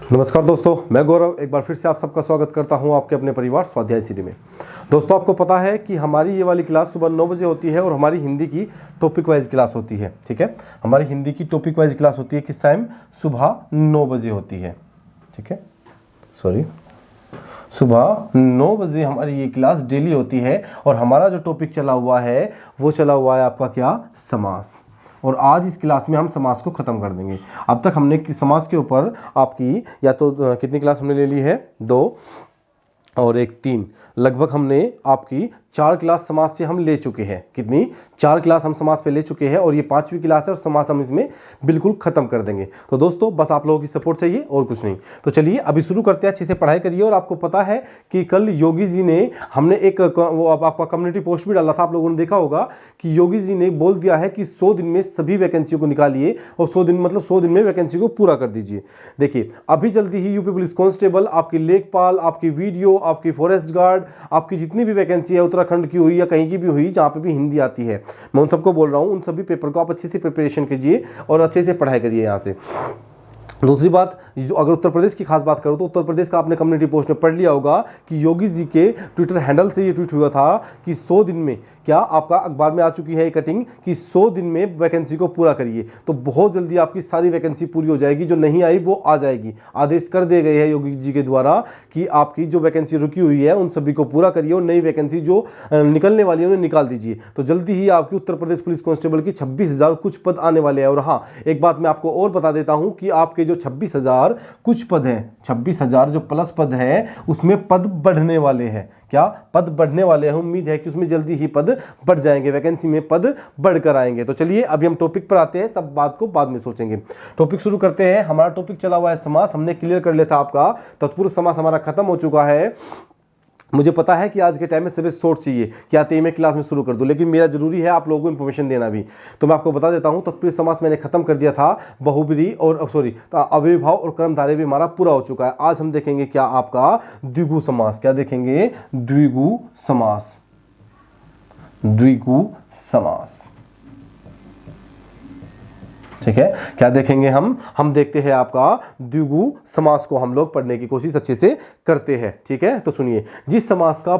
नमस्कार दोस्तों, मैं गौरव एक बार फिर से आप सबका स्वागत करता हूं आपके अपने परिवार स्वाध्याय सीढ़ी में। दोस्तों, आपको पता है कि हमारी ये वाली क्लास सुबह 9 बजे होती है और हमारी हिंदी की टॉपिक वाइज क्लास होती है। ठीक है, हमारी हिंदी की टॉपिक वाइज क्लास होती है किस टाइम? सुबह 9 बजे होती है। ठीक है, सुबह 9 बजे हमारी ये क्लास डेली होती है और हमारा जो टॉपिक चला हुआ है वो चला हुआ है आपका क्या? समास। और आज इस क्लास में हम समास को ख़त्म कर देंगे। अब तक हमने समास के ऊपर आपकी या तो कितनी क्लास हमने ले ली है? 2 और 1 3, लगभग हमने आपकी 4 क्लास समास पे हम ले चुके हैं। कितनी? 4 क्लास हम समास पे ले चुके हैं और ये 5वीं क्लास है और समास हम इसमें बिल्कुल खत्म कर देंगे। तो दोस्तों, बस आप लोगों की सपोर्ट चाहिए और कुछ नहीं। तो चलिए अभी शुरू करते हैं, अच्छे से पढ़ाई करिए। और आपको पता है कि कल योगी जी ने हमने एक वो आपका कम्युनिटी पोस्ट भी डाला था, आप लोगों ने देखा होगा कि योगी जी ने बोल दिया है कि 100 दिन में सभी वैकेंसियों को निकालिए और 100 दिन मतलब 100 दिन में वैकेंसी को पूरा कर दीजिए। देखिए, अभी जल्दी ही यूपी पुलिस कांस्टेबल, आपकी लेखपाल, आपकी वीडियो, आपकी फॉरेस्ट गार्ड, आपकी जितनी भी वैकेंसी है उत्तराखंड की हुई या कहीं की भी हुई जहां पे भी हिंदी आती है, मैं उन सबको बोल रहा हूं, उन सभी पेपर को आप अच्छे से प्रिपरेशन कीजिए और अच्छे से पढ़ाई करिए यहां से। दूसरी बात, अगर उत्तर प्रदेश की खास बात करूं तो उत्तर प्रदेश का आपने कम्युनिटी पोस्ट में पढ़ लिया होगा कि योगी जी के ट्विटर हैंडल से ये ट्वीट हुआ था कि 100 दिन में, क्या आपका अखबार में आ चुकी है ये कटिंग कि 100 दिन में वैकेंसी को पूरा करिए। तो बहुत जल्दी आपकी सारी वैकेंसी पूरी हो जाएगी, जो नहीं आई वो आ जाएगी। आदेश कर दिए गए हैं योगी जी के द्वारा कि आपकी जो वैकेंसी रुकी हुई है उन सभी को पूरा करिए और नई वैकेंसी जो निकलने वाली है उन्हें निकाल दीजिए। तो जल्दी ही आपकी उत्तर प्रदेश पुलिस कांस्टेबल की 26,000 कुछ पद आने वाले हैं। और हाँ, एक बात मैं आपको और बता देता हूं कि आपके जो 26,000 कुछ पद हैं, 26,000 जो प्लस पद है उसमें पद बढ़ने वाले हैं। क्या पद बढ़ने वाले हैं? उम्मीद है कि उसमें जल्दी ही पद बढ़ जाएंगे, वैकेंसी में पद बढ़कर आएंगे। तो चलिए अभी हम टॉपिक पर आते हैं, सब बात को बाद में सोचेंगे। टॉपिक शुरू करते हैं। हमारा टॉपिक चला हुआ है समास, हमने क्लियर कर लिया था आपका तत्पुरुष समास हमारा खत्म हो चुका है। मुझे पता है कि आज के टाइम में सभी शॉर्ट चाहिए कि आते ही मैं क्लास में शुरू कर दूं, लेकिन मेरा जरूरी है आप लोगों को इन्फॉर्मेशन देना भी। तो मैं आपको बता देता हूं, तत्पुरुष समास मैंने खत्म कर दिया था, बहुब्रीहि और अव्ययीभाव और कर्मधारय भी हमारा पूरा हो चुका है। आज हम देखेंगे क्या? आपका द्विगु समास। क्या देखेंगे? द्विगु समास। द्विगु समास, ठीक है। क्या देखेंगे हम देखते हैं आपका द्विगु समास को हम लोग पढ़ने की कोशिश अच्छे से करते हैं। ठीक है, तो सुनिए, जिस समास का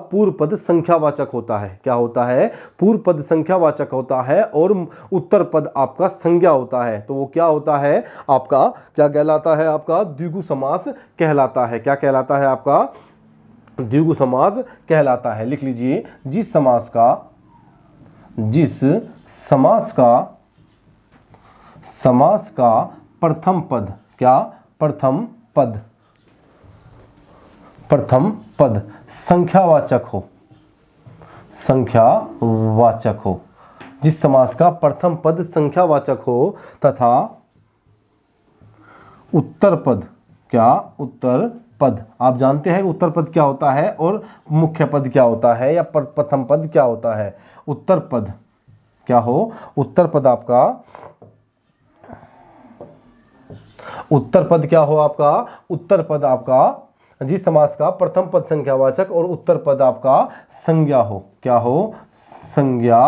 पूर्व पद संख्यावाचक होता है, क्या होता है? पूर्व पद संख्यावाचक होता है और उत्तर पद आपका संज्ञा होता है, तो वो क्या होता है? आपका क्या कहलाता है? आपका द्विगु समास कहलाता है। क्या कहलाता है? आपका द्विगु समास कहलाता है। लिख लीजिए, जिस समास का प्रथम पद, क्या? प्रथम पद संख्यावाचक हो, जिस समास का प्रथम पद संख्यावाचक हो तथा उत्तर पद, क्या? उत्तर पद, आप जानते हैं उत्तर पद क्या होता है और मुख्य पद क्या होता है या प्रथम पद क्या होता है? उत्तर पद क्या हो? उत्तर पद आपका, उत्तर पद क्या हो आपका? उत्तर पद आपका जिस समास का प्रथम पद संख्यावाचक और उत्तर पद आपका संज्ञा हो, क्या हो? संज्ञा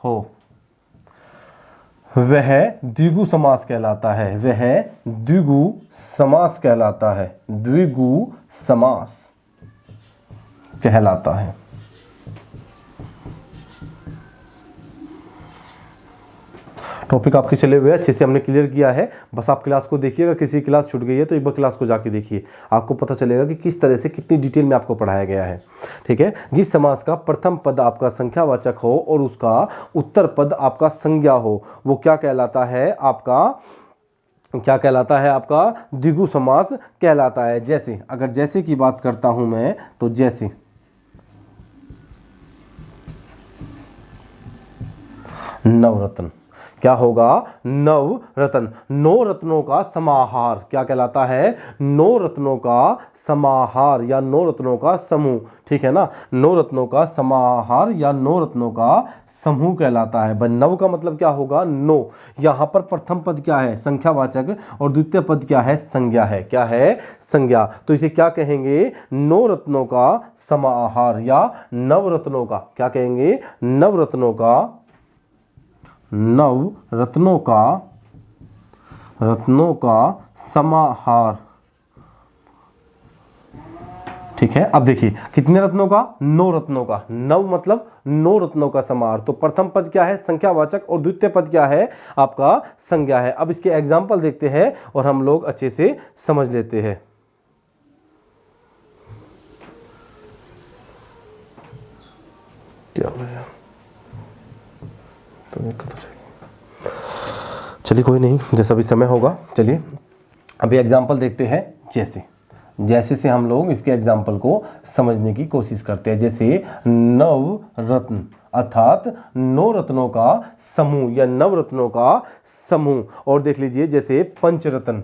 हो, वह द्विगु समास कहलाता है। वह द्विगु समास कहलाता है। द्विगु समास कहलाता है। टॉपिक आपके चले हुए अच्छे से हमने क्लियर किया है। बस आप क्लास को देखिए, अगर किसी क्लास छूट गई है तो एक बार क्लास को जाके देखिए, आपको पता चलेगा कि किस तरह से कितनी डिटेल में आपको पढ़ाया गया है। ठीक है, जिस समास का प्रथम पद आपका संख्यावाचक हो और उसका उत्तर पद आपका संज्ञा हो, वो क्या कहलाता है? आपका क्या कहलाता है? आपका द्विगु समास कहलाता है। जैसे, अगर जैसे की बात करता हूं मैं, तो जैसे नवरत्न, क्या होगा? नवरत्न, 9 रत्नों का समाहार क्या कहलाता है? 9 रत्नों का समाहार या 9 रत्नों का समूह। ठीक है ना, 9 रत्नों का समाहार या 9 रत्नों का समूह कहलाता है। नव का मतलब क्या होगा? 9। यहां पर प्रथम पद क्या है? संख्यावाचक और द्वितीय पद क्या है? संज्ञा है। क्या है? संज्ञा। तो इसे क्या कहेंगे? 9 रत्नों का समाहार या नवरत्नों का, क्या कहेंगे? नवरत्नों का रत्नों का समाहार। ठीक है, अब देखिए कितने रत्नों का, 9 रत्नों का। 9 मतलब 9 रत्नों का समाहार। तो प्रथम पद क्या है, संख्यावाचक, और द्वितीय पद क्या है, आपका संज्ञा है। अब इसके एग्जाम्पल देखते हैं और हम लोग अच्छे से समझ लेते हैं। क्या हो गया, तो चलिए कोई नहीं, जैसा भी समय होगा। चलिए अभी एग्जाम्पल देखते हैं। जैसे से हम लोग इसके एग्जाम्पल को समझने की कोशिश करते हैं। जैसे नव रत्न अर्थात 9 रत्नों का समूह या नवरत्नों का समूह। और देख लीजिए जैसे पंचरत्न,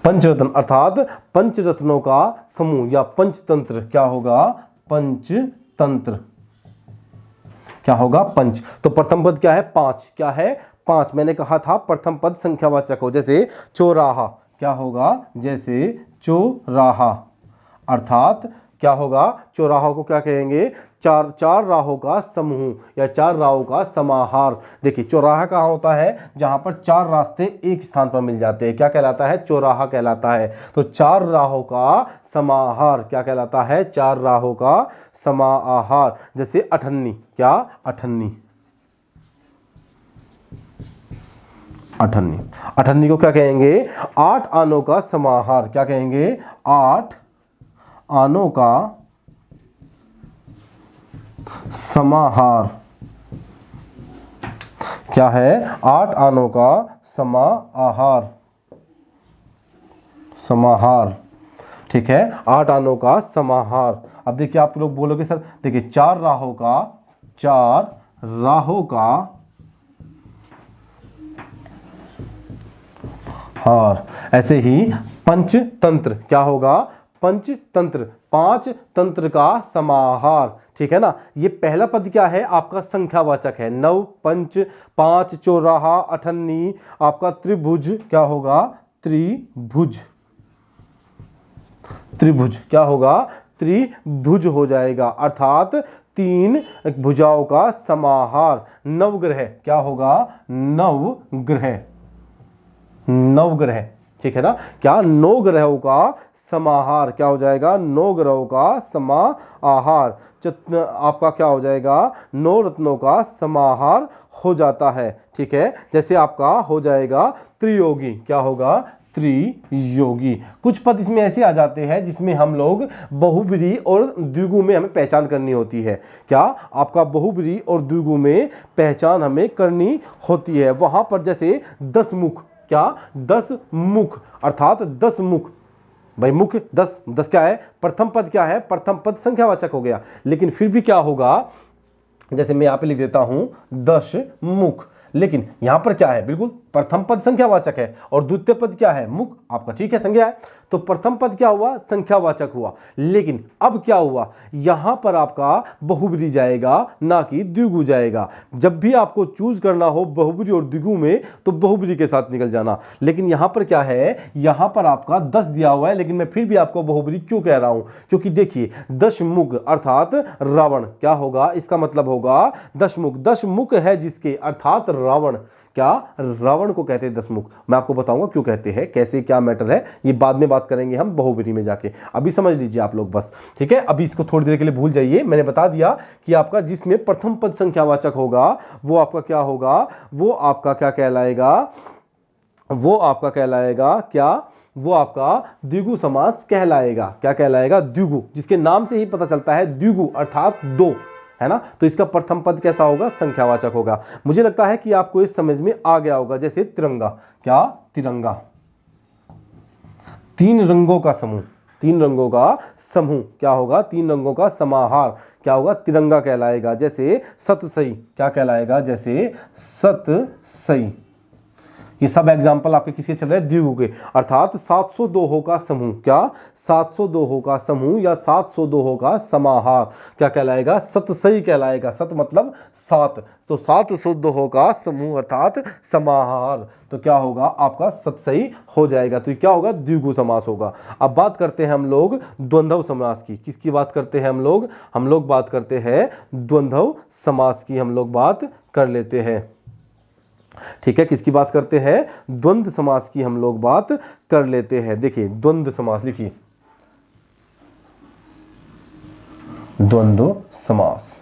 पंचरत्न अर्थात पंचरत्नों का समूह या पंचतंत्र। क्या होगा, पंचतंत्र। क्या होगा, पंच। तो प्रथम पद क्या है, 5। क्या है, 5। मैंने कहा था प्रथम पद संख्यावाचक हो। जैसे चौराहा, क्या होगा, जैसे चौराहा अर्थात क्या होगा, चौराहा को क्या कहेंगे, चार राहों का समूह या 4 राहों का समाहार। देखिए चौराहा कहाँ होता है, जहां पर 4 रास्ते एक स्थान पर मिल जाते हैं। क्या कहलाता है, चौराहा कहलाता है। तो 4 राहों का समाहार क्या कहलाता है, 4 राहों का समाहार। जैसे अठन्नी, क्या, अठन्नी को क्या कहेंगे, 8 आनों का समाहार। क्या कहेंगे, 8 आनों का समाहार। क्या है, 8 आनों का समाहार। ठीक है, 8 आनों का समाहार। अब देखिए आप लोग बोलोगे सर, देखिए 4 राहों का हार। ऐसे ही पंचतंत्र, क्या होगा, पंचतंत्र, 5 तंत्र का समाहार। ठीक है ना। ये पहला पद क्या है, आपका संख्यावाचक है। 9, पंच, 5, चौराहा, अठन्नी, आपका त्रिभुज। क्या होगा, त्रिभुज। क्या होगा, त्रिभुज हो जाएगा अर्थात 3 भुजाओं का समाहार। नवग्रह, क्या होगा, नवग्रह। ठीक है ना। क्या, 9 ग्रहों का समाहार। क्या हो जाएगा, 9 ग्रहों का समाहार। आपका क्या हो जाएगा, 9 रत्नों का समाहार हो जाता है। ठीक है, जैसे आपका हो जाएगा त्रियोगी। क्या होगा, त्रियोगी। कुछ पद इसमें ऐसे आ जाते हैं जिसमें हम लोग बहुब्रीहि और द्विगु में हमें पहचान करनी होती है। क्या, आपका बहुब्रीहि और द्विगु में पहचान हमें करनी होती है। वहां पर जैसे 10 मुख, क्या, 10 मुख अर्थात 10 मुख। भाई मुख 10 क्या है, प्रथम पद क्या है, प्रथम पद संख्यावाचक हो गया। लेकिन फिर भी क्या होगा, जैसे मैं यहां पे लिख देता हूं 10 मुख, लेकिन यहां पर क्या है, बिल्कुल प्रथम पद संख्यावाचक है और द्वितीय पद क्या है, मुख। आपका ठीक है, संज्ञा है। तो प्रथम पद क्या हुआ, संख्यावाचक हुआ। लेकिन अब क्या हुआ, यहां पर आपका बहुब्रीहि जाएगा, ना कि द्विगु जाएगा। जब भी आपको चूज करना हो बहुब्रीहि और द्विगु में, तो बहुब्रीहि के साथ निकल जाना। लेकिन यहां पर क्या है, यहां पर आपका 10 दिया हुआ है, लेकिन मैं फिर भी आपको बहुब्रीहि क्यों कह रहा हूं, क्योंकि देखिए 10 मुख अर्थात रावण। क्या होगा, इसका मतलब होगा 10 मुख। 10 मुख है जिसके, अर्थात रावण। क्या, रावण को कहते हैं 10 मुख। मैं आपको बताऊंगा क्यों कहते हैं, कैसे, क्या मैटर है, ये बाद में बात करेंगे हम बहुब्रीहि में जाके। अभी समझ लीजिए आप लोग बस। ठीक है, अभी इसको थोड़ी देर के लिए भूल जाइए। मैंने बता दिया कि आपका जिसमें प्रथम पद संख्यावाचक होगा वो आपका क्या होगा, वो आपका क्या कहलाएगा, क्या, वो आपका द्विगु समास कहलाएगा। क्या कहलाएगा, द्विगु। जिसके नाम से ही पता चलता है द्विगु अर्थात 2, है ना। तो इसका प्रथम पद कैसा होगा, संख्यावाचक होगा। मुझे लगता है कि आपको इस समझ में आ गया होगा। जैसे तिरंगा, क्या, तिरंगा, 3 रंगों का समूह। 3 रंगों का समूह क्या होगा, 3 रंगों का समाहार। क्या होगा, तिरंगा कहलाएगा। जैसे सतसई, क्या कहलाएगा, जैसे सतसई। ये सब एग्जाम्पल आपके किसके चल रहे हैं, द्विगु के। अर्थात 702 का समूह, क्या 702 का समूह या 702 का समाहार क्या कहलाएगा, सतसई कहलाएगा। सत मतलब 7, तो 702 का समूह अर्थात समाहार तो क्या होगा आपका सतसई हो जाएगा। तो क्या होगा, द्विगु समास होगा। अब बात करते हैं हम लोग द्वंद्व समास की। किसकी बात करते हैं हम लोग बात करते हैं द्वंद्व समास की, हम लोग बात कर लेते हैं। ठीक है, किसकी बात करते हैं, द्वंद्व समास की हम लोग बात कर लेते हैं। देखिए द्वंद्व समास लिखिए, द्वंद्व समास,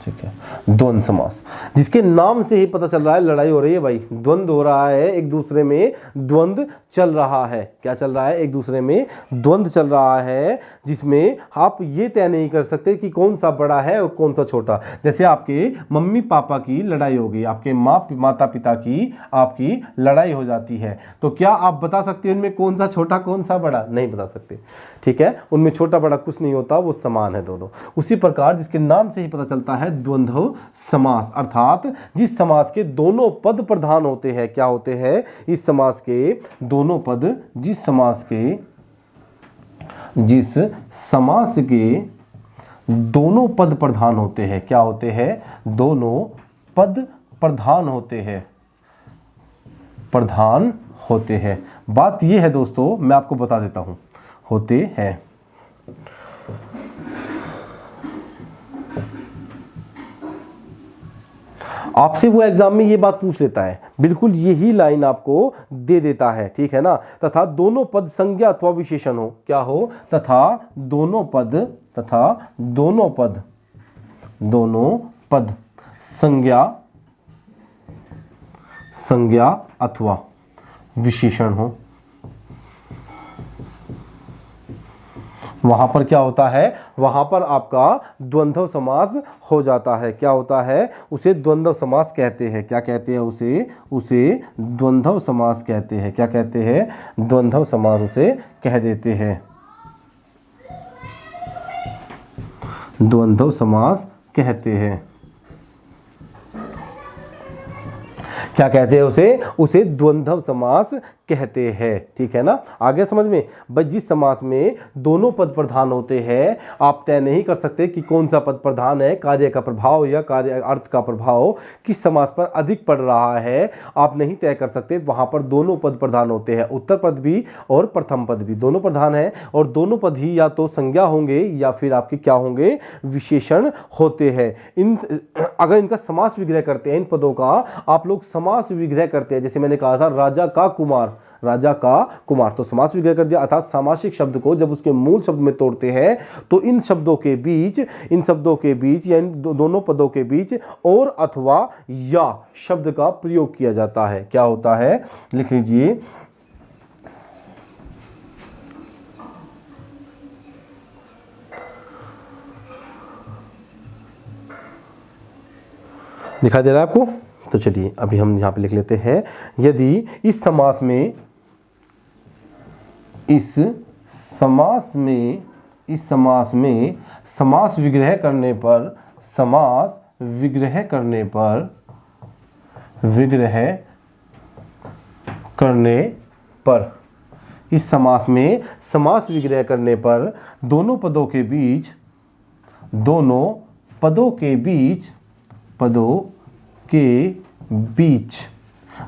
ठीक है, द्वंद्व समास जिसके नाम से ही पता चल रहा है लड़ाई हो रही है भाई, द्वंद्व हो रहा है, एक दूसरे में द्वंद्व चल रहा है। क्या चल रहा है, एक दूसरे में द्वंद्व चल रहा है, जिसमें आप ये तय नहीं कर सकते कि कौन सा बड़ा है और कौन सा छोटा। जैसे आपके मम्मी पापा की लड़ाई हो गई, आपके माता पिता की आपकी लड़ाई हो जाती है, तो क्या आप बता सकते हो इनमें कौन सा छोटा कौन सा बड़ा, नहीं बता सकते। ठीक है, उनमें छोटा बड़ा कुछ नहीं होता, वो समान है दोनों। उसी प्रकार जिसके नाम से ही पता चलता है द्वंद्व समास, अर्थात जिस समास के दोनों पद प्रधान होते हैं, क्या होते हैं, इस समास के दोनों पद, जिस समास के दोनों पद प्रधान होते हैं, क्या होते हैं, दोनों पद प्रधान होते हैं। बात यह है दोस्तों, मैं आपको बता देता हूं, होते हैं। आपसे वो एग्जाम में ये बात पूछ लेता है, बिल्कुल यही लाइन आपको दे देता है, ठीक है ना। तथा दोनों पद संज्ञा अथवा विशेषण हो, क्या हो, तथा दोनों पद संज्ञा अथवा विशेषण हो। वहां पर क्या होता है, वहां पर आपका द्वंद्व समास हो जाता है। क्या होता है, उसे द्वंद्व समास कहते हैं। क्या कहते हैं उसे द्वंद्व समास कहते हैं। क्या कहते हैं, द्वंद्व समास उसे कह देते हैं, द्वंद्व समास कहते हैं। क्या कहते हैं उसे द्वंद्व समास कहते हैं। ठीक है ना, आगे समझ में। बस जिस समास में दोनों पद प्रधान होते हैं, आप तय नहीं कर सकते कि कौन सा पद प्रधान है, कार्य का प्रभाव या कार्य अर्थ का प्रभाव किस समास पर अधिक पड़ रहा है, आप नहीं तय कर सकते। वहां पर दोनों पद प्रधान होते हैं, उत्तर पद भी और प्रथम पद भी दोनों प्रधान है, और दोनों पद ही या तो संज्ञा होंगे या फिर आपके क्या होंगे, विशेषण होते हैं। अगर इनका समास विग्रह करते हैं, इन पदों का आप लोग समास विग्रह करते हैं, जैसे मैंने कहा था राजा का कुमार, तो समास विग्रह कर दिया। अर्थात सामासिक शब्द को जब उसके मूल शब्द में तोड़ते हैं, तो इन शब्दों के बीच या इन दोनों पदों के बीच और अथवा या शब्द का प्रयोग किया जाता है। क्या होता है, लिख लीजिए, दिखाई दे रहा है आपको। तो चलिए अभी हम यहां पे लिख लेते हैं, यदि इस समास में समास विग्रह करने पर दोनों पदों के बीच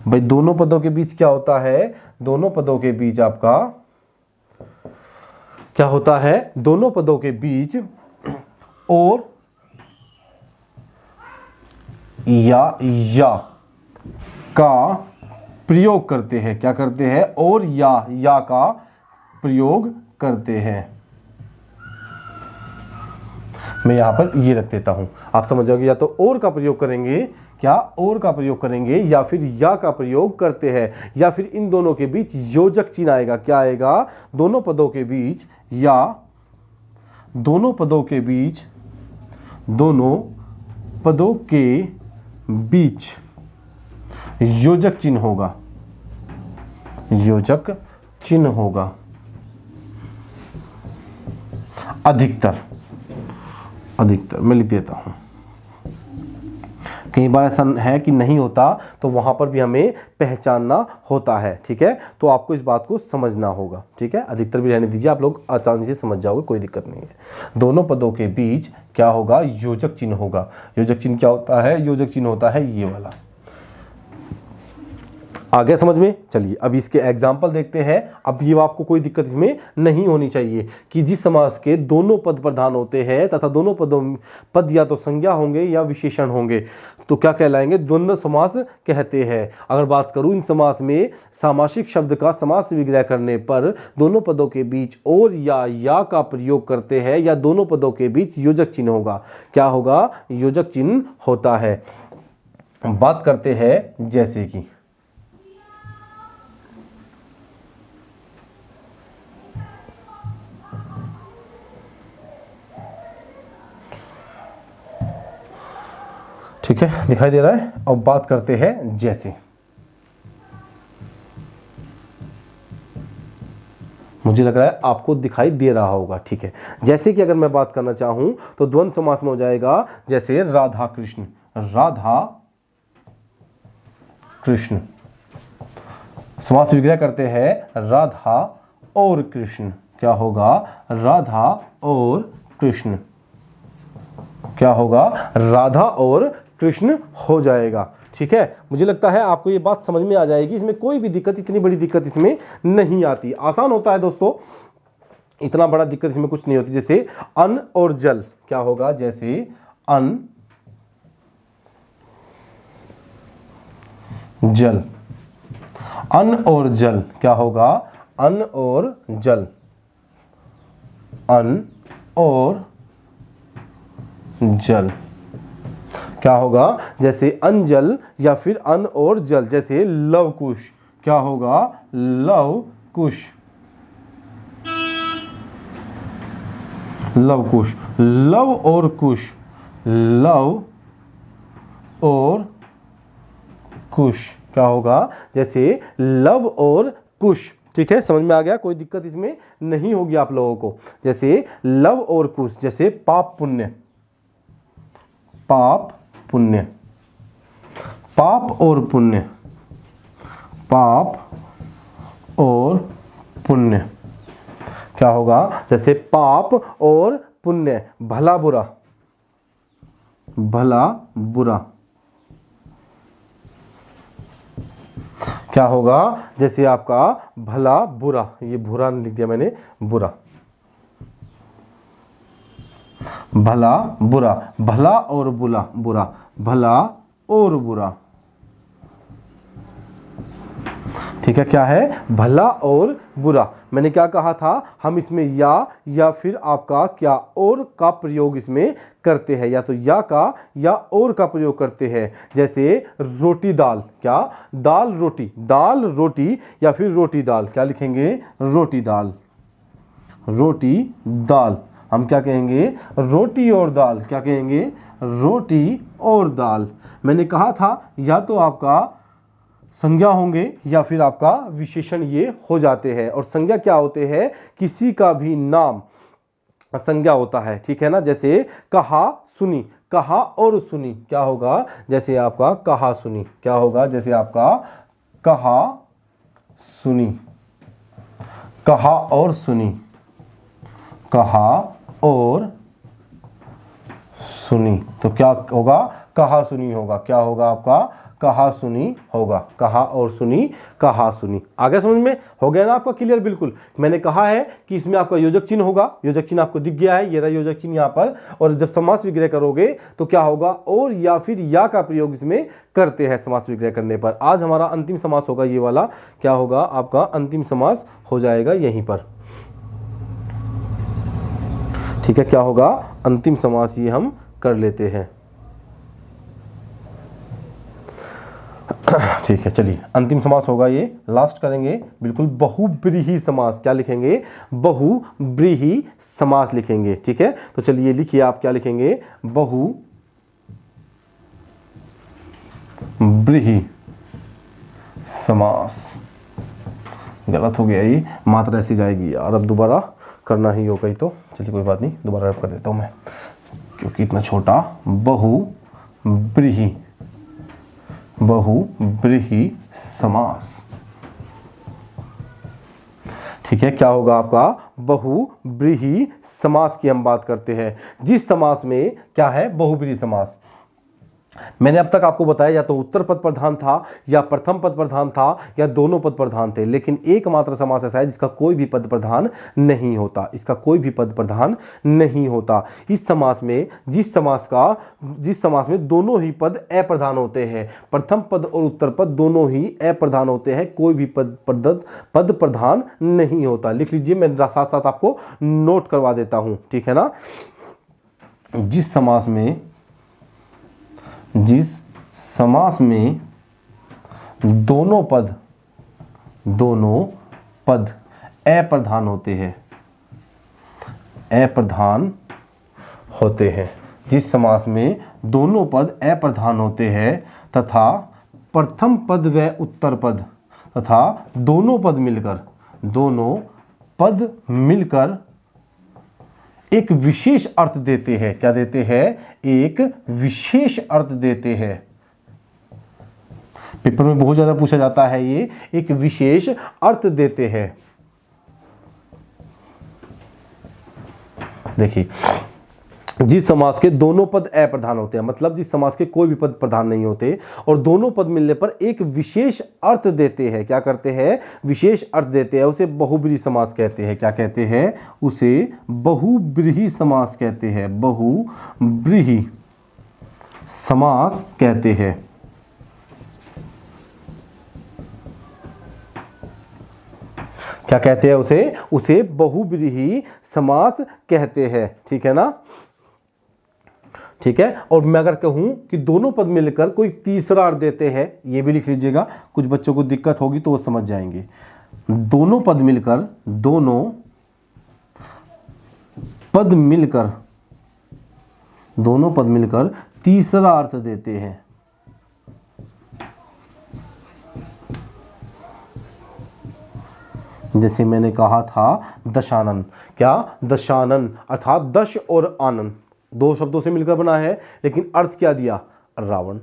भाई, दोनों पदों के बीच क्या होता है, दोनों पदों के बीच आपका क्या होता है, दोनों पदों के बीच और या का प्रयोग करते हैं। क्या करते हैं, और या का प्रयोग करते हैं। मैं यहां पर ये रख देता हूं, आप समझ जाओगे, या तो और का प्रयोग करेंगे, क्या और का प्रयोग करेंगे, या फिर या का प्रयोग करते हैं, या फिर इन दोनों के बीच योजक चिन्ह आएगा। क्या आएगा, दोनों पदों के बीच या दोनों पदों के बीच योजक चिन्ह होगा, अधिकतर मैं लिख देता हूं, कई बार ऐसा है कि नहीं होता, तो वहाँ पर भी हमें पहचानना होता है। ठीक है, तो आपको इस बात को समझना होगा। ठीक है, अधिकतर भी रहने दीजिए, आप लोग आसानी से समझ जाओगे, कोई दिक्कत नहीं है। दोनों पदों के बीच क्या होगा, योजक चिन्ह होगा। योजक चिन्ह क्या होता है, योजक चिन्ह होता है ये वाला। आ गया समझ में? चलिए अब इसके एग्जाम्पल देखते हैं। अब ये आपको कोई दिक्कत इसमें नहीं होनी चाहिए कि जिस समास के दोनों पद प्रधान होते हैं तथा दोनों पद या तो संज्ञा होंगे या विशेषण होंगे, तो क्या कहलाएंगे, द्वंद्व समास कहते हैं। अगर बात करूं इन समास में सामासिक शब्द का समास विग्रह करने पर दोनों पदों के बीच और या का प्रयोग करते हैं या दोनों पदों के बीच योजक चिन्ह होगा। क्या होगा, योजक चिन्ह होता है। बात करते हैं जैसे कि ठीक है, दिखाई दे रहा है। अब बात करते हैं जैसे, मुझे लग रहा है आपको दिखाई दे रहा होगा। ठीक है, जैसे कि अगर मैं बात करना चाहूं तो द्वंद्व समास में हो जाएगा जैसे राधा कृष्ण, राधा कृष्ण। समास विग्रह करते हैं राधा और कृष्ण, क्या होगा, राधा और कृष्ण। क्या होगा, राधा और कृष्ण हो जाएगा। ठीक है, मुझे लगता है आपको ये बात समझ में आ जाएगी। इसमें कोई भी दिक्कत, इतनी बड़ी दिक्कत इसमें नहीं आती, आसान होता है दोस्तों, इतना बड़ा दिक्कत इसमें कुछ नहीं होती। जैसे अन्न और जल, क्या होगा, जैसे अन्न जल, अन्न और जल, क्या होगा, अन्न और जल, अन्न और जल, क्या होगा, जैसे अंजल या फिर अन्न और जल। जैसे लव कुश, क्या होगा, लव कुश, लव कुश, लव और कुश, लव और कुश, क्या होगा, जैसे लव और कुश। ठीक है, समझ में आ गया, कोई दिक्कत इसमें नहीं होगी आप लोगों को। जैसे लव और कुश, जैसे पाप पुण्य, पाप पुण्य, पाप और पुण्य, पाप और पुण्य, क्या होगा, जैसे पाप और पुण्य, भला बुरा, भला बुरा, क्या होगा, जैसे आपका भला बुरा, ये बुरा लिख दिया मैंने, बुरा, भला बुरा, भला और बुरा, बुरा, भला और बुरा। ठीक है, क्या है, भला और बुरा। मैंने क्या कहा था, हम इसमें या फिर आपका क्या और का प्रयोग इसमें करते हैं, या तो या का या और का प्रयोग करते हैं। जैसे रोटी दाल, क्या, दाल रोटी, दाल रोटी या फिर रोटी दाल, क्या लिखेंगे, रोटी दाल, रोटी दाल। हम क्या कहेंगे, रोटी और दाल, क्या कहेंगे, रोटी और दाल। मैंने कहा था या तो आपका संज्ञा होंगे या फिर आपका विशेषण ये हो जाते हैं। और संज्ञा क्या होते हैं, किसी का भी नाम संज्ञा होता है। ठीक है ना, जैसे कहा सुनी, कहा और सुनी, क्या होगा, जैसे आपका कहा सुनी, क्या होगा, जैसे आपका कहा सुनी, कहा और सुनी, कहा और सुनी, तो क्या होगा, कहा सुनी होगा, क्या होगा आपका, कहा सुनी होगा, कहा और सुनी, कहा सुनी। आगे समझ में हो गया ना आपका क्लियर, बिल्कुल। मैंने कहा है कि इसमें आपका योजक चिन्ह होगा, योजक चिन्ह आपको दिख गया है, ये रहा योजक चिन्ह यहाँ पर। और जब समास विग्रह करोगे तो क्या होगा, और या फिर या का प्रयोग इसमें करते हैं समास विग्रह करने पर। आज हमारा अंतिम समास होगा ये वाला, क्या होगा, आपका अंतिम समास हो जाएगा यहीं पर। ठीक है, क्या होगा, अंतिम समास ये हम कर लेते हैं। ठीक है, चलिए अंतिम समास होगा ये, लास्ट करेंगे बिल्कुल। बहुब्रीहि समास, क्या लिखेंगे, बहुब्रीहि समास लिखेंगे। ठीक है, तो चलिए लिखिए, आप क्या लिखेंगे, बहुब्रीहि समास। गलत हो गया ये, मात्रा ऐसी जाएगी यार, अब दोबारा करना ही होगा ही, तो चलिए कोई बात नहीं, दोबारा कर देता हूं मैं, क्योंकि इतना छोटा। बहुब्रीहि बहुब्रीहि समास। ठीक है, क्या होगा आपका बहुब्रीहि समास की हम बात करते हैं। जिस समास में क्या है, बहुब्रीहि समास। मैंने अब तक आपको बताया या तो उत्तर पद प्रधान था या प्रथम पद प्रधान था या दोनों पद प्रधान थे, लेकिन एकमात्र समास ऐसा है जिसका कोई भी पद प्रधान नहीं होता, इसका कोई भी पद प्रधान नहीं होता। इस समास में जिस समास में दोनों ही पद अप्रधान होते हैं, प्रथम पद और उत्तर पद दोनों ही अप्रधान होते हैं, कोई भी पद प्रधान नहीं होता। लिख लीजिए, मैं साथ साथ आपको नोट करवा देता हूं, ठीक है ना। जिस समास में दोनों पद अप्रधान होते हैं, जिस समास में दोनों पद अप्रधान होते हैं तथा प्रथम पद व उत्तर पद तथा दोनों पद मिलकर एक विशेष अर्थ देते हैं। क्या देते हैं, एक विशेष अर्थ देते हैं। पेपर में बहुत ज्यादा पूछा जाता है, ये एक विशेष अर्थ देते हैं। देखिए, जिस समास के दोनों पद अप्रधान होते हैं, मतलब जिस समास के कोई भी पद प्रधान नहीं होते और दोनों पद मिलने पर एक विशेष अर्थ देते हैं, क्या करते हैं, विशेष अर्थ देते हैं, उसे बहुब्रीहि समास कहते हैं। क्या कहते हैं, उसे बहुब्रीहि समास कहते हैं, बहुब्रीहि समास कहते हैं। क्या कहते हैं, उसे बहुब्रीहि समास कहते हैं। ठीक है ना, ठीक है। और मैं अगर कहूं कि दोनों पद मिलकर कोई तीसरा अर्थ देते हैं, ये भी लिख लीजिएगा, कुछ बच्चों को दिक्कत होगी तो वो समझ जाएंगे। दोनों पद मिलकर तीसरा अर्थ देते हैं। जैसे मैंने कहा था दशानन, क्या, दशानन अर्थात दश और आनन दो शब्दों से मिलकर बना है, लेकिन अर्थ क्या दिया, रावण।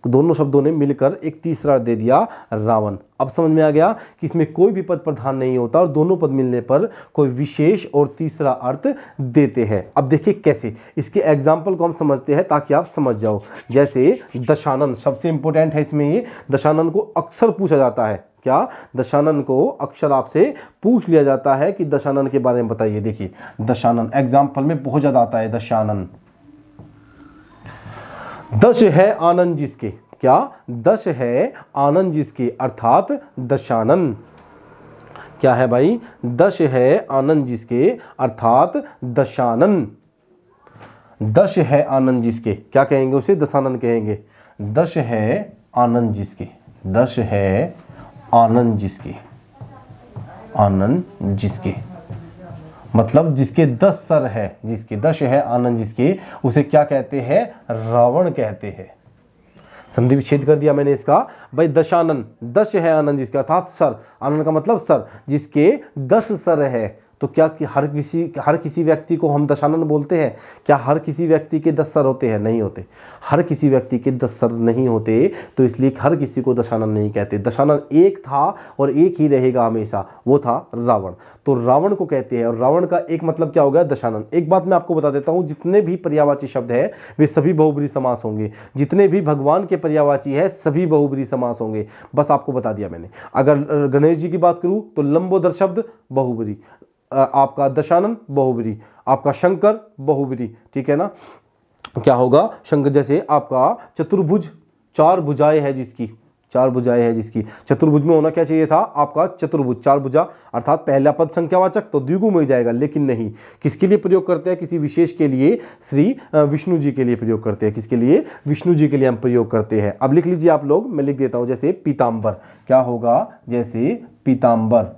दोनों शब्दों ने मिलकर एक तीसरा अर्थ दे दिया, रावण। अब समझ में आ गया कि इसमें कोई भी पद प्रधान नहीं होता और दोनों पद मिलने पर कोई विशेष और तीसरा अर्थ देते हैं। अब देखिए कैसे, इसके एग्जाम्पल को हम समझते हैं ताकि आप समझ जाओ। जैसे दशानन सबसे इंपॉर्टेंट है, इसमें ये दशानन को अक्सर पूछा जाता है। क्या, दशानन को अक्सर आपसे पूछ लिया जाता है कि दशानन के बारे में बताइए। देखिए, दशानन एग्जाम्पल में बहुत ज्यादा आता है। दशानन, दश है आनंद जिसके, क्या, दश है आनंद जिसके अर्थात दशानन। क्या है भाई, दश है आनंद जिसके अर्थात दशानन। दश है आनंद जिसके, क्या कहेंगे उसे, दशानन कहेंगे। दश है आनंद जिसके, दश है आनंद जिसके, आनंद जिसके मतलब जिसके 10 सर है, जिसके 10 है आनंद जिसके, उसे क्या कहते हैं, रावण कहते हैं। संधि विच्छेद कर दिया मैंने इसका भाई। दशानन, 10 है आनंद जिसके अर्थात सर, आनंद का मतलब सर, जिसके 10 सर है। तो क्या कि हर किसी व्यक्ति को हम दशानन बोलते हैं? क्या हर किसी व्यक्ति के 10 सर होते हैं? नहीं होते। हर किसी व्यक्ति के 10 सर नहीं होते, तो इसलिए हर किसी को दशानन नहीं कहते। दशानन एक था और एक ही रहेगा हमेशा, वो था रावण। तो रावण को कहते हैं, और रावण का एक मतलब क्या हो गया, दशानन। एक बात मैं आपको बता देता हूं, जितने भी पर्यायवाची शब्द है वे सभी बहुब्रीहि समास होंगे। जितने भी भगवान के पर्यायवाची है सभी बहुब्रीहि समास होंगे। बस आपको बता दिया मैंने। अगर गणेश जी की बात करूं तो लंबोदर शब्द बहुब्रीहि, आपका दशानन बहुब्रीहि, आपका शंकर बहुब्रीहि, ठीक है ना। क्या होगा, शंकर जैसे आपका चतुर्भुज, 4 भुजाएं है जिसकी, 4 भुजाएं है जिसकी। चतुर्भुज में होना क्या चाहिए था आपका, चतुर्भुज, 4 भुजा, अर्थात पहला पद संख्यावाचक तो द्विगु में जाएगा, लेकिन नहीं। किसके लिए प्रयोग करते हैं, किसी विशेष के लिए, श्री विष्णु जी के लिए प्रयोग करते हैं। किसके लिए, विष्णु जी के लिए हम प्रयोग करते हैं। अब लिख लीजिए आप लोग, मैं लिख देता हूं, जैसे पीतांबर। क्या होगा, जैसे पीतांबर,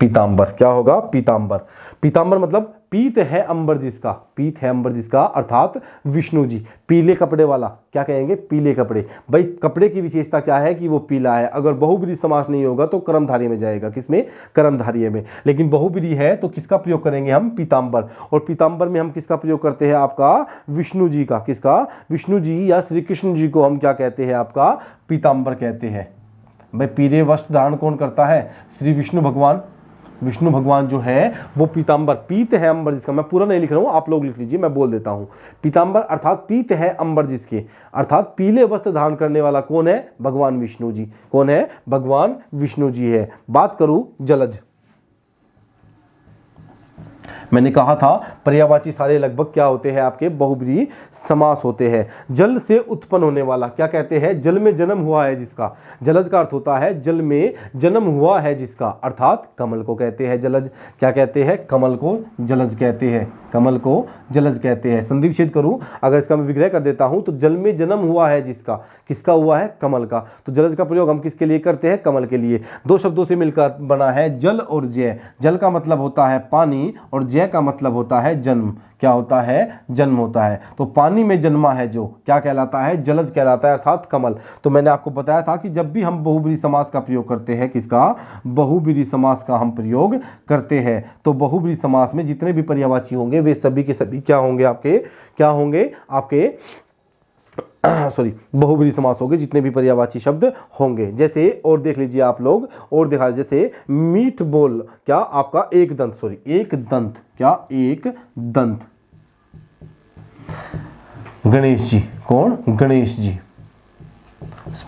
पीतांबर क्या होगा, पीतांबर। पीतांबर मतलब पीत है अंबर जिसका, पीत है अंबर जिसका अर्थात विष्णु जी, पीले कपड़े वाला, क्या कहेंगे, पीले कपड़े। भाई कपड़े की विशेषता क्या है कि वो पीला है। अगर बहुब्रीहि समास नहीं होगा तो कर्मधारय में जाएगा, किसमें, कर्मधारय में। लेकिन बहुब्रीहि है तो किसका प्रयोग करेंगे हम, पीतांबर। और पीतांबर में हम किसका प्रयोग करते हैं, आपका विष्णु जी का, किसका, विष्णु जी या श्री कृष्ण जी को हम क्या कहते हैं, आपका पीतांबर कहते हैं। भाई पीले वस्त्र धारण कौन करता है, श्री विष्णु भगवान। विष्णु भगवान जो है वो पीतांबर, पीत है अंबर जिसका, मैं पूरा नहीं लिख रहा हूं, आप लोग लिख लीजिए, मैं बोल देता हूं। पीतांबर अर्थात पीत है अंबर जिसके, अर्थात पीले वस्त्र धारण करने वाला कौन है, भगवान विष्णु जी। कौन है, भगवान विष्णु जी है। बात करूं जलज, मैंने कहा था पर्यायवाची सारे लगभग क्या होते हैं, आपके बहुब्रीहि समास होते हैं। जल से उत्पन्न होने वाला, क्या कहते हैं, जल में जन्म हुआ है जिसका। जलज का अर्थ होता है जल में जन्म हुआ है जिसका, अर्थात कमल को कहते हैं जलज। क्या कहते हैं, कमल को जलज कहते हैं, कमल को जलज कहते हैं। संधि विच्छेद करूं, अगर इसका मैं विग्रह कर देता हूं तो जल में जन्म हुआ है जिसका, किसका हुआ है, कमल का। तो जलज का प्रयोग हम किसके लिए करते हैं, कमल के लिए। दो शब्दों से मिलकर बना है जल और जय। जल का मतलब होता है पानी और जय का मतलब होता है जन्म। क्या होता है, जन्म होता है। तो पानी में जन्मा है जो, क्या कहलाता है, जलज कहलाता है, अर्थात कमल। तो मैंने आपको बताया था कि जब भी हम बहुब्रीहि समास का प्रयोग करते हैं, किसका, बहुब्रीहि समास का हम प्रयोग करते हैं, तो बहुब्रीहि समास में जितने भी पर्यायवाची होंगे वे सभी के सभी क्या होंगे, आपके क्या होंगे, आपके सॉरी बहुब्रीहि समास होंगे, जितने भी पर्यायवाची शब्द होंगे। जैसे और देख लीजिए आप लोग, और दिखा, जैसे मीठ बोल, क्या आपका एक दंत, सॉरी एक दंत, क्या एक दंत, गणेश जी। कौन, गणेश जी,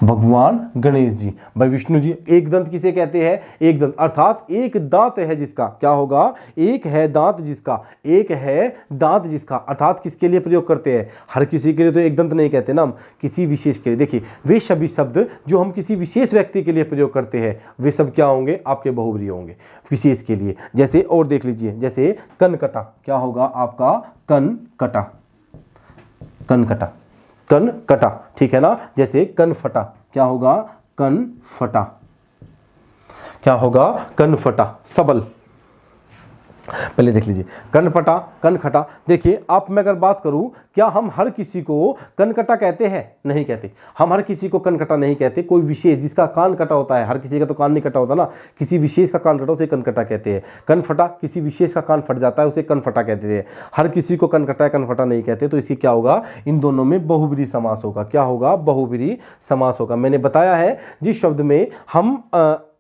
भगवान गणेश जी। भाई विष्णु जी। एक दंत किसे कहते हैं, एक दंत अर्थात एक दांत है जिसका, क्या होगा, एक है दांत जिसका, एक है दांत जिसका, अर्थात किसके लिए प्रयोग करते हैं, हर किसी के लिए तो एक दंत नहीं कहते ना हम, किसी विशेष के लिए। देखिए वे सभी शब्द जो हम किसी विशेष व्यक्ति के लिए प्रयोग करते हैं वे सब क्या होंगे, आपके बहुब्रीहि होंगे विशेष के लिए। जैसे और देख लीजिए, जैसे कनकटा, क्या होगा आपका, कनकटा, कनकटा, कन कटा, ठीक है ना। जैसे कन फटा, क्या होगा, कन फटा, क्या होगा, कन फटा, सबल। पहले देख लीजिए, कनपटा, कनखटा। देखिए आप, मैं अगर बात करूं, क्या हम हर किसी को कनकटा कहते हैं, नहीं कहते। हम हर किसी को कनकटा नहीं कहते। कोई विशेष जिसका कान कटा होता है, हर किसी का तो कान नहीं कटा होता ना, किसी विशेष का कान कटा उसे कनकटा कहते हैं। कनफटा, किसी विशेष का कान फट जाता है उसे कनफटा कहते हैं। हर किसी को कनकटा कनफटा नहीं कहते। तो इसी क्या होगा, इन दोनों में बहुब्रीहि समास होगा। क्या होगा, बहुब्रीहि समास होगा। मैंने बताया है जिस शब्द में हम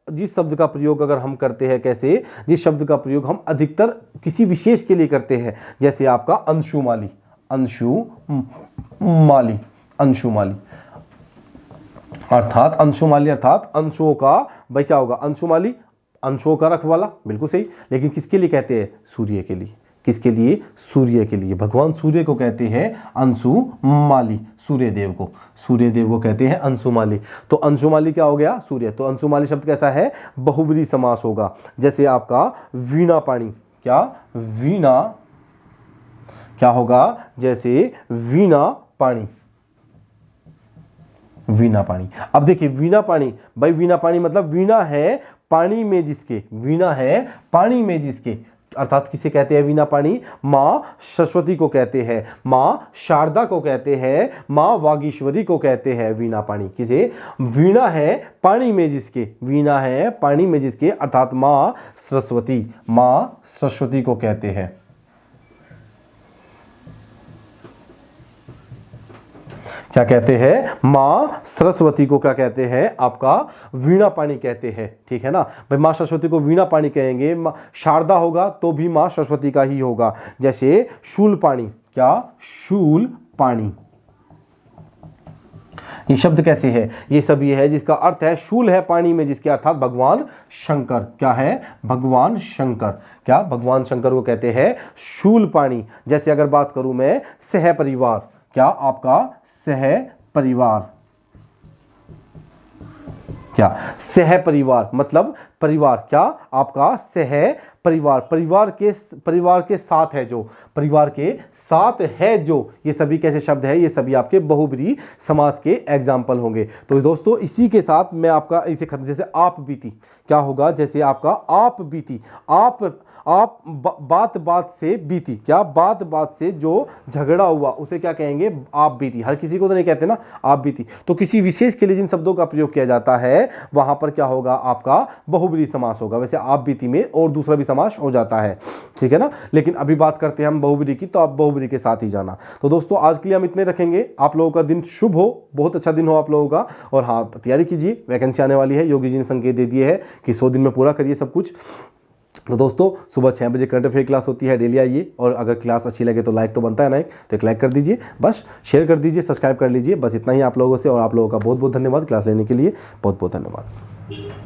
जिस शब्द का प्रयोग अगर हम करते हैं, कैसे, जिस शब्द का प्रयोग हम अधिकतर किसी विशेष के लिए करते हैं, जैसे आपका अंशुमाली, अंशुमाली, अंशुमाली, अर्थात अंशुमाली अर्थात अंशुओं का, भाई क्या होगा, अंशुमाली अंशुओं का रखवाला, बिल्कुल सही। लेकिन किसके लिए कहते हैं, सूर्य के लिए। किसके लिए, सूर्य के लिए। भगवान सूर्य को कहते हैं अंशुमाली, सूर्य देव को, सूर्य देव को कहते हैं अंशुमाली। तो अंशुमाली क्या हो गया, सूर्य। तो अंशुमाली शब्द कैसा है, बहुब्रीहि समास होगा। जैसे आपका वीणा पाणी, क्या, वीणा, क्या होगा, जैसे वीणा पाणी, वीणा पाणी। अब देखिए वीणा पाणी, भाई वीणा पाणी मतलब वीणा है पानी में जिसके, वीणा है पानी में जिसके, अर्थात किसे कहते हैं वीणा पाणी, माँ सरस्वती को कहते हैं, माँ शारदा को कहते हैं, माँ वागीश्वरी को कहते हैं वीणा पाणी। किसे, वीणा है पानी में जिसके, वीणा है पानी में जिसके, अर्थात माँ सरस्वती, माँ सरस्वती को कहते हैं। क्या कहते हैं, माँ सरस्वती को क्या कहते हैं, आपका वीणा पाणी कहते हैं, ठीक है ना। भाई माँ सरस्वती को वीणा पाणी कहेंगे, शारदा होगा तो भी माँ सरस्वती का ही होगा। जैसे शूल पाणी, क्या, शूल पाणी। ये शब्द कैसे है, ये सब ये है जिसका अर्थ है शूल है पानी में जिसके, अर्थात भगवान शंकर। क्या है, भगवान शंकर। क्या, भगवान शंकर को कहते हैं शूल पाणी। जैसे अगर बात करूं मैं सह परिवार, क्या आपका सह परिवार, क्या सह परिवार मतलब परिवार, क्या आपका सह परिवार, परिवार के साथ है जो, परिवार के साथ है जो, ये सभी कैसे शब्द है, ये सभी आपके बहुब्रीहि समास के एग्जाम्पल होंगे। तो दोस्तों इसी के साथ मैं आपका इसे खत्म, जैसे आप बीती क्या होगा, जैसे आपका आप बीती, आप बात बात से बीती, क्या बात बात से जो झगड़ा हुआ उसे क्या कहेंगे, आप बीती। हर किसी को तो नहीं कहते ना आप बीती, तो किसी विशेष के लिए जिन शब्दों का प्रयोग किया जाता है वहां पर क्या होगा, आपका बहुब्रीहि समास होगा। वैसे आप बीती में और दूसरा भी समास हो जाता है, ठीक है ना, लेकिन अभी बात करते हैं हम बहुब्रीहि की, तो आप बहुब्रीहि के साथ ही जाना। तो दोस्तों आज के लिए हम इतने रखेंगे। आप लोगों का दिन शुभ हो, बहुत अच्छा दिन हो आप लोगों का, और हाँ तैयारी कीजिए, वैकेंसी आने वाली है, योगी जी ने संकेत दे दिए है कि 100 दिन में पूरा करिए सब कुछ। तो दोस्तों सुबह 6 बजे करंट अफेयर क्लास होती है, डेली आइए, और अगर क्लास अच्छी लगे तो लाइक तो बनता है ना, तो एक लाइक कर दीजिए, बस शेयर कर दीजिए, सब्सक्राइब कर लीजिए, बस इतना ही आप लोगों से। और आप लोगों का बहुत बहुत धन्यवाद क्लास लेने के लिए, बहुत बहुत धन्यवाद।